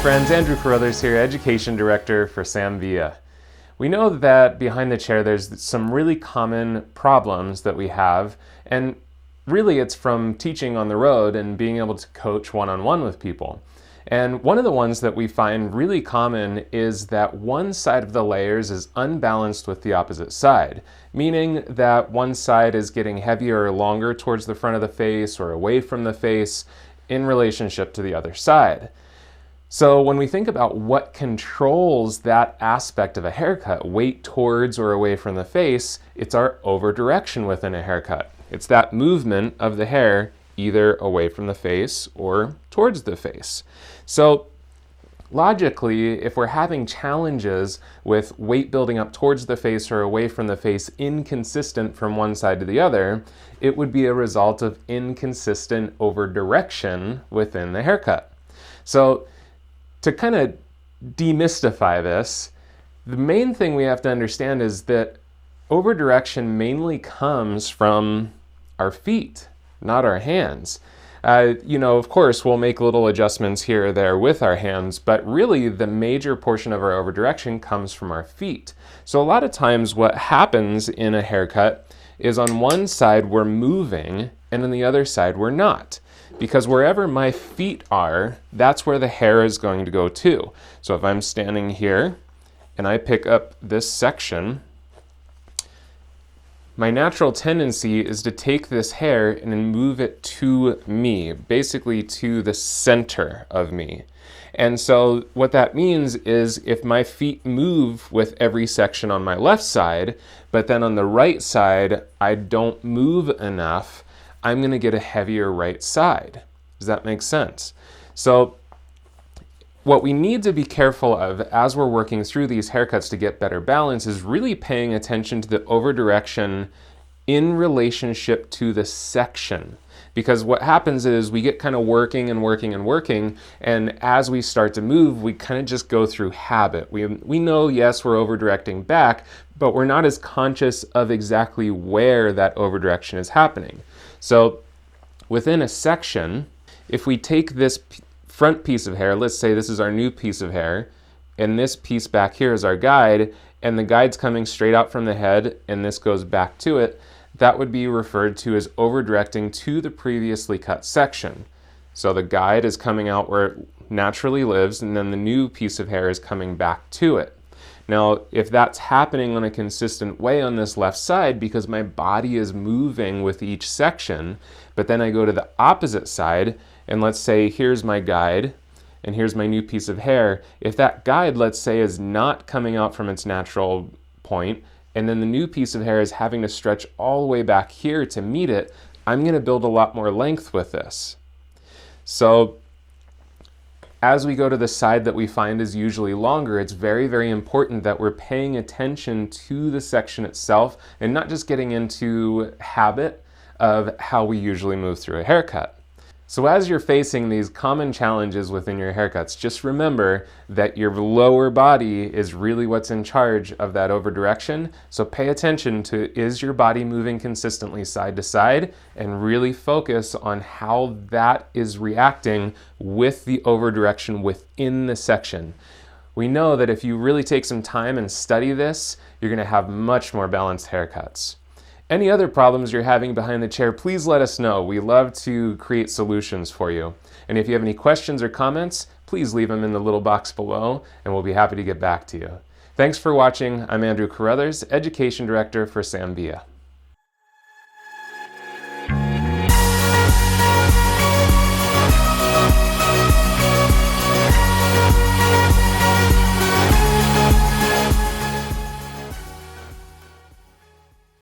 friends, Andrew Carruthers here, Education Director for Samvia. We know that behind the chair there's some really common problems that we have, and really it's from teaching on the road and being able to coach one-on-one with people. And one of the ones that we find really common is that one side of the layers is unbalanced with the opposite side, meaning that one side is getting heavier or longer towards the front of the face or away from the face in relationship to the other side. So when we think about what controls that aspect of a haircut, weight towards or away from the face, it's our over direction within a haircut. It's that movement of the hair either away from the face or towards the face. So logically, if we're having challenges with weight building up towards the face or away from the face inconsistent from one side to the other, it would be a result of inconsistent over direction within the haircut. So to kind of demystify this, the main thing we have to understand is that over direction mainly comes from our feet, not our hands. Of course, we'll make little adjustments here or there with our hands, but really the major portion of our over direction comes from our feet. So a lot of times what happens in a haircut is on one side we're moving and on the other side we're not. Because wherever my feet are, that's where the hair is going to go to. So if I'm standing here and I pick up this section, my natural tendency is to take this hair and then move it to me, basically to the center of me. And so what that means is if my feet move with every section on my left side, but then on the right side, I don't move enough, I'm going to get a heavier right side. Does that make sense? So what we need to be careful of as we're working through these haircuts to get better balance is really paying attention to the over direction in relationship to the section. Because what happens is we get kind of working, and as we start to move, we kind of just go through habit. We know, yes, we're over directing back, but we're not as conscious of exactly where that over direction is happening. So within a section, if we take this front piece of hair, let's say this is our new piece of hair, and this piece back here is our guide, and the guide's coming straight out from the head, and this goes back to it, that would be referred to as over directing to the previously cut section. So the guide is coming out where it naturally lives, and then the new piece of hair is coming back to it. Now, if that's happening on a consistent way on this left side because my body is moving with each section, but then I go to the opposite side, and let's say here's my guide, and here's my new piece of hair. If that guide, let's say, is not coming out from its natural point, and then the new piece of hair is having to stretch all the way back here to meet it, I'm going to build a lot more length with this. So as we go to the side that we find is usually longer, it's very, very important that we're paying attention to the section itself and not just getting into habit of how we usually move through a haircut. So as you're facing these common challenges within your haircuts, just remember that your lower body is really what's in charge of that over direction. So pay attention to, is your body moving consistently side to side, and really focus on how that is reacting with the over direction within the section. We know that if you really take some time and study this, you're going to have much more balanced haircuts. Any other problems you're having behind the chair, please let us know. We love to create solutions for you. And if you have any questions or comments, please leave them in the little box below, and we'll be happy to get back to you. Thanks for watching. I'm Andrew Carruthers, Education Director for Samvia.